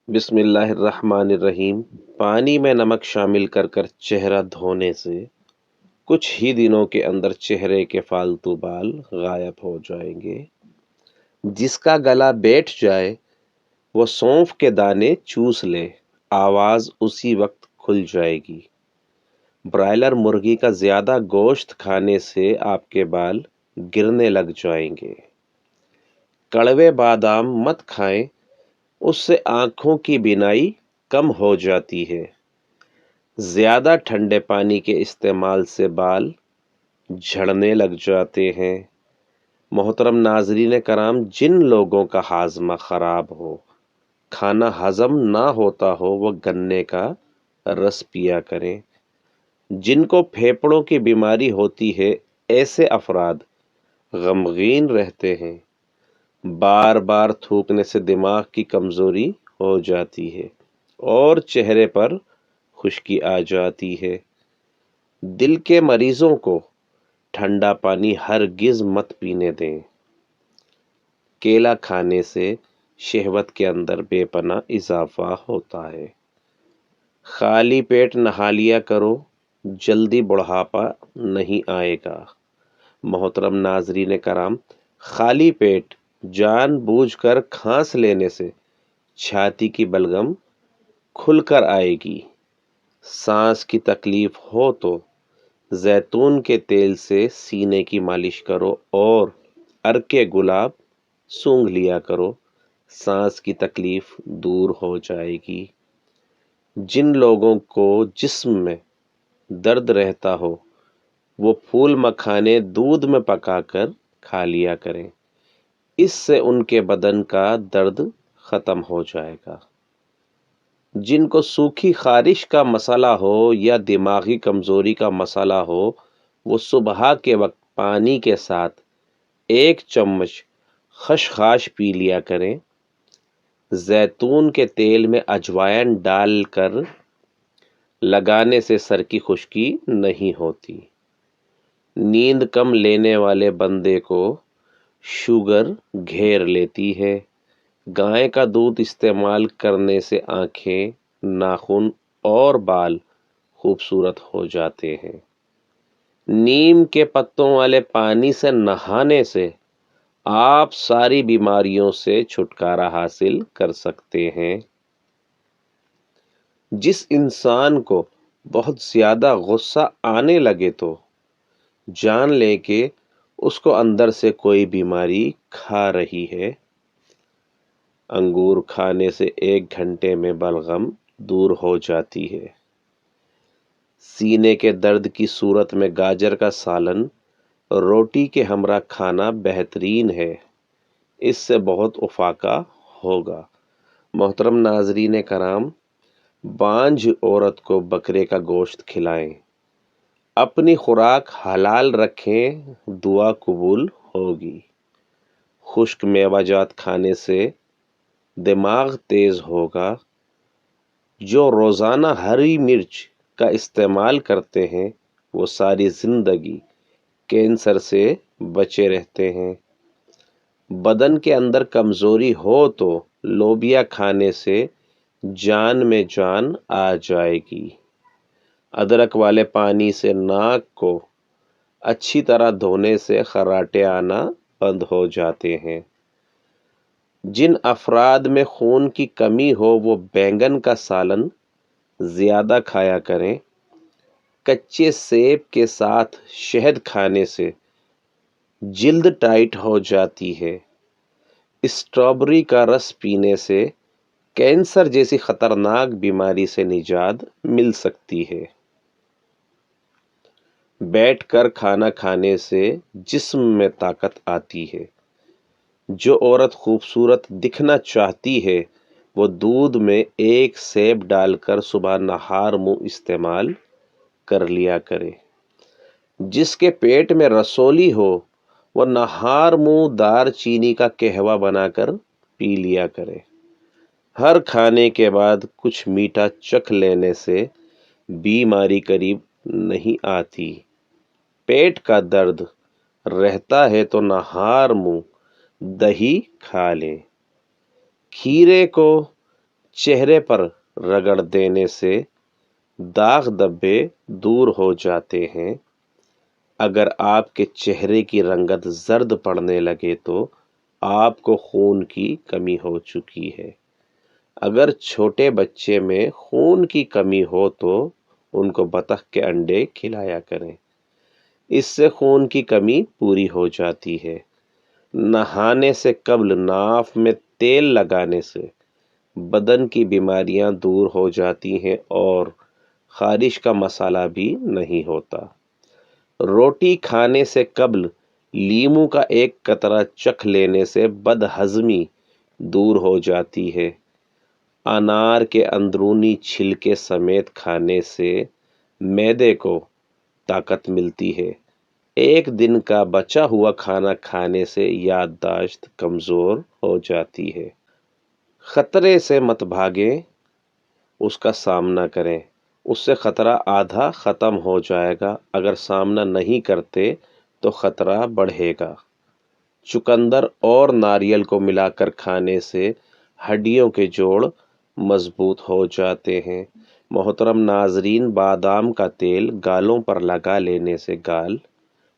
بسم اللہ الرحمن الرحیم۔ پانی میں نمک شامل کر کر چہرہ دھونے سے کچھ ہی دنوں کے اندر چہرے کے فالتو بال غائب ہو جائیں گے۔ جس کا گلا بیٹھ جائے وہ سونف کے دانے چوس لے، آواز اسی وقت کھل جائے گی۔ برائلر مرغی کا زیادہ گوشت کھانے سے آپ کے بال گرنے لگ جائیں گے۔ کڑوے بادام مت کھائیں، اس سے آنکھوں کی بینائی کم ہو جاتی ہے۔ زیادہ ٹھنڈے پانی کے استعمال سے بال جھڑنے لگ جاتے ہیں۔ محترم ناظرین کرام، جن لوگوں کا ہاضمہ خراب ہو، کھانا ہضم نہ ہوتا ہو، وہ گنے کا رس پیا کریں۔ جن کو پھیپھڑوں کی بیماری ہوتی ہے، ایسے افراد غمگین رہتے ہیں۔ بار بار تھوکنے سے دماغ کی کمزوری ہو جاتی ہے اور چہرے پر خشکی آ جاتی ہے۔ دل کے مریضوں کو ٹھنڈا پانی ہرگز مت پینے دیں۔ کیلا کھانے سے شہوت کے اندر بے پناہ اضافہ ہوتا ہے۔ خالی پیٹ نہا لیا کرو، جلدی بڑھاپا نہیں آئے گا۔ محترم ناظرین کرام، خالی پیٹ جان بوجھ کر کھانس لینے سے چھاتی کی بلغم کھل کر آئے گی۔ سانس کی تکلیف ہو تو زیتون کے تیل سے سینے کی مالش کرو اور عرق گلاب سونگھ لیا کرو، سانس کی تکلیف دور ہو جائے گی۔ جن لوگوں کو جسم میں درد رہتا ہو، وہ پھول مکھانے دودھ میں پکا کر کھا لیا کریں، اس سے ان کے بدن کا درد ختم ہو جائے گا۔ جن کو سوکھی خارش کا مسئلہ ہو یا دماغی کمزوری کا مسئلہ ہو، وہ صبح کے وقت پانی کے ساتھ 1 چمچ خشخاش پی لیا کریں۔ زیتون کے تیل میں اجوائن ڈال کر لگانے سے سر کی خشکی نہیں ہوتی۔ نیند کم لینے والے بندے کو شوگر گھیر لیتی ہے۔ گائے کا دودھ استعمال کرنے سے آنکھیں، ناخن اور بال خوبصورت ہو جاتے ہیں۔ نیم کے پتوں والے پانی سے نہانے سے آپ ساری بیماریوں سے چھٹکارا حاصل کر سکتے ہیں۔ جس انسان کو بہت زیادہ غصہ آنے لگے تو جان لے کہ اس کو اندر سے کوئی بیماری کھا رہی ہے۔ انگور کھانے سے 1 گھنٹے میں بلغم دور ہو جاتی ہے۔ سینے کے درد کی صورت میں گاجر کا سالن روٹی کے ہمراہ کھانا بہترین ہے، اس سے بہت افاقہ ہوگا۔ محترم ناظرین کرام، بانجھ عورت کو بکرے کا گوشت کھلائیں، اپنی خوراک حلال رکھیں، دعا قبول ہوگی۔ خشک میوہ جات کھانے سے دماغ تیز ہوگا۔ جو روزانہ ہری مرچ کا استعمال کرتے ہیں، وہ ساری زندگی کینسر سے بچے رہتے ہیں۔ بدن کے اندر کمزوری ہو تو لوبیا کھانے سے جان میں جان آ جائے گی۔ ادرک والے پانی سے ناک کو اچھی طرح دھونے سے خراٹے آنا بند ہو جاتے ہیں۔ جن افراد میں خون کی کمی ہو، وہ بینگن کا سالن زیادہ کھایا کریں۔ کچے سیب کے ساتھ شہد کھانے سے جلد ٹائٹ ہو جاتی ہے۔ اسٹرابری کا رس پینے سے کینسر جیسی خطرناک بیماری سے نجات مل سکتی ہے۔ بیٹھ کر کھانا کھانے سے جسم میں طاقت آتی ہے۔ جو عورت خوبصورت دکھنا چاہتی ہے، وہ دودھ میں 1 سیب ڈال کر صبح نہار منہ استعمال کر لیا کرے۔ جس کے پیٹ میں رسولی ہو، وہ نہار منہ دار چینی کا قہوہ بنا کر پی لیا کرے۔ ہر کھانے کے بعد کچھ میٹھا چکھ لینے سے بیماری قریب نہیں آتی۔ پیٹ کا درد رہتا ہے تو نہار منہ دہی کھا لیں۔ کھیرے کو چہرے پر رگڑ دینے سے داغ دبے دور ہو جاتے ہیں۔ اگر آپ کے چہرے کی رنگت زرد پڑنے لگے تو آپ کو خون کی کمی ہو چکی ہے۔ اگر چھوٹے بچے میں خون کی کمی ہو تو ان کو بطخ کے انڈے کھلایا کریں، اس سے خون کی کمی پوری ہو جاتی ہے۔ نہانے سے قبل ناف میں تیل لگانے سے بدن کی بیماریاں دور ہو جاتی ہیں اور خارش کا مسئلہ بھی نہیں ہوتا۔ روٹی کھانے سے قبل لیموں کا ایک قطرہ چکھ لینے سے بد ہضمی دور ہو جاتی ہے۔ انار کے اندرونی چھلکے سمیت کھانے سے معدے کو طاقت ملتی ہے۔ ایک دن کا بچا ہوا کھانا کھانے سے یادداشت کمزور ہو جاتی ہے۔ خطرے سے مت بھاگیں، اس کا سامنا کریں، اس سے خطرہ آدھا ختم ہو جائے گا۔ اگر سامنا نہیں کرتے تو خطرہ بڑھے گا۔ چقندر اور ناریل کو ملا کر کھانے سے ہڈیوں کے جوڑ مضبوط ہو جاتے ہیں۔ محترم ناظرین، بادام کا تیل گالوں پر لگا لینے سے گال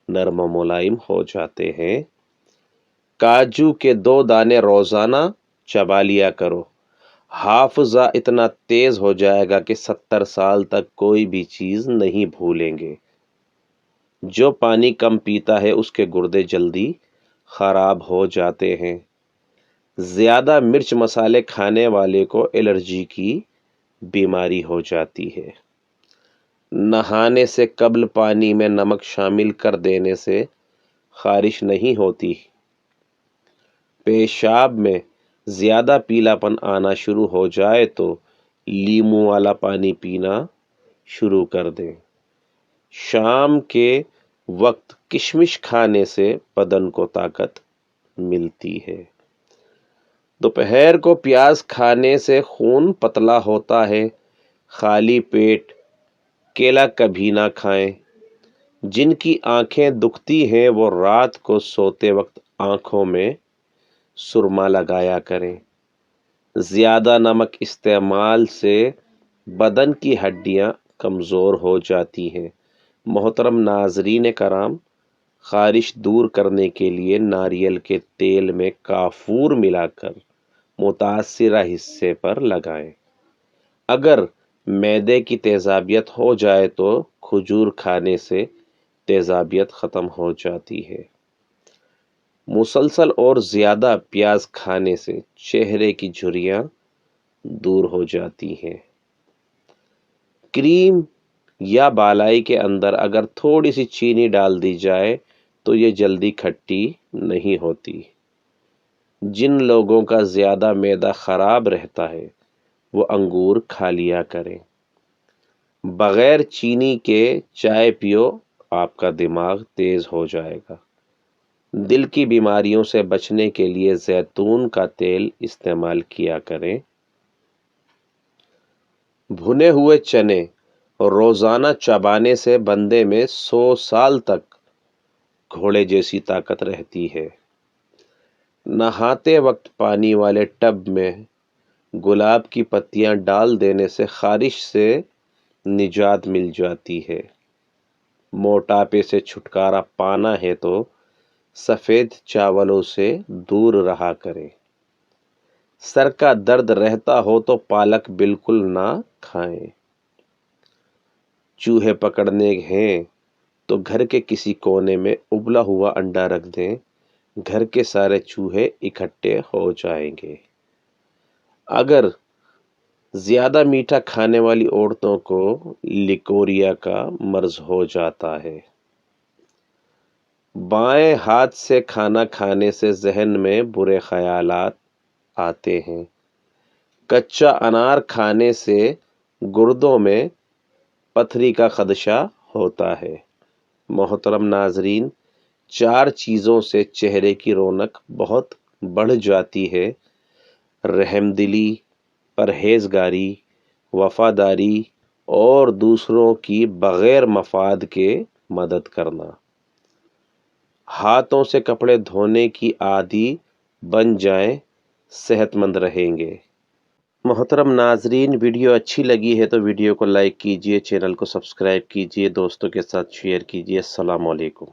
نرم و ملائم ہو جاتے ہیں۔ کاجو کے 2 دانے روزانہ چبا لیا کرو، حافظہ اتنا تیز ہو جائے گا کہ 70 سال تک کوئی بھی چیز نہیں بھولیں گے۔ جو پانی کم پیتا ہے اس کے گردے جلدی خراب ہو جاتے ہیں۔ زیادہ مرچ مسالے کھانے والے کو الرجی کی بیماری ہو جاتی ہے۔ نہانے سے قبل پانی میں نمک شامل کر دینے سے خارش نہیں ہوتی۔ پیشاب میں زیادہ پیلا پن آنا شروع ہو جائے تو لیموں والا پانی پینا شروع کر دیں۔ شام کے وقت کشمش کھانے سے بدن کو طاقت ملتی ہے۔ دوپہر کو پیاز کھانے سے خون پتلا ہوتا ہے۔ خالی پیٹ کیلا کبھی نہ کھائیں۔ جن کی آنکھیں دکھتی ہیں وہ رات کو سوتے وقت آنکھوں میں سرما لگایا کریں۔ زیادہ نمک استعمال سے بدن کی ہڈیاں کمزور ہو جاتی ہیں۔ محترم ناظرین کرام، خارش دور کرنے کے لیے ناریل کے تیل میں کافور ملا کر متاثرہ حصے پر لگائیں۔ اگر معدے کی تیزابیت ہو جائے تو کھجور کھانے سے تیزابیت ختم ہو جاتی ہے۔ مسلسل اور زیادہ پیاز کھانے سے چہرے کی جھریاں دور ہو جاتی ہیں۔ کریم یا بالائی کے اندر اگر تھوڑی سی چینی ڈال دی جائے تو یہ جلدی کھٹی نہیں ہوتی۔ جن لوگوں کا زیادہ معدہ خراب رہتا ہے وہ انگور کھا لیا کریں۔ بغیر چینی کے چائے پیو، آپ کا دماغ تیز ہو جائے گا۔ دل کی بیماریوں سے بچنے کے لیے زیتون کا تیل استعمال کیا کریں۔ بھنے ہوئے چنے روزانہ چبانے سے بندے میں 100 سال تک گھوڑے جیسی طاقت رہتی ہے۔ نہاتے وقت پانی والے ٹب میں گلاب کی پتیاں ڈال دینے سے خارش سے نجات مل جاتی ہے۔ موٹاپے سے چھٹکارا پانا ہے تو سفید چاولوں سے دور رہا کریں۔ سر کا درد رہتا ہو تو پالک بالکل نہ کھائیں۔ چوہے پکڑنے ہیں تو گھر کے کسی کونے میں ابلا ہوا انڈا رکھ دیں، گھر کے سارے چوہے اکٹھے ہو جائیں گے۔ اگر زیادہ میٹھا کھانے والی عورتوں کو لیکوریا کا مرض ہو جاتا ہے۔ بائیں ہاتھ سے کھانا کھانے سے ذہن میں برے خیالات آتے ہیں۔ کچا انار کھانے سے گردوں میں پتھری کا خدشہ ہوتا ہے۔ محترم ناظرین، 4 چیزوں سے چہرے کی رونق بہت بڑھ جاتی ہے: رحم دلی، پرہیزگاری، وفاداری اور دوسروں کی بغیر مفاد کے مدد کرنا۔ ہاتھوں سے کپڑے دھونے کی عادی بن جائیں، صحت مند رہیں گے۔ محترم ناظرین، ویڈیو اچھی لگی ہے تو ویڈیو کو لائک کیجئے، چینل کو سبسکرائب کیجئے، دوستوں کے ساتھ شیئر کیجئے۔ السلام علیکم۔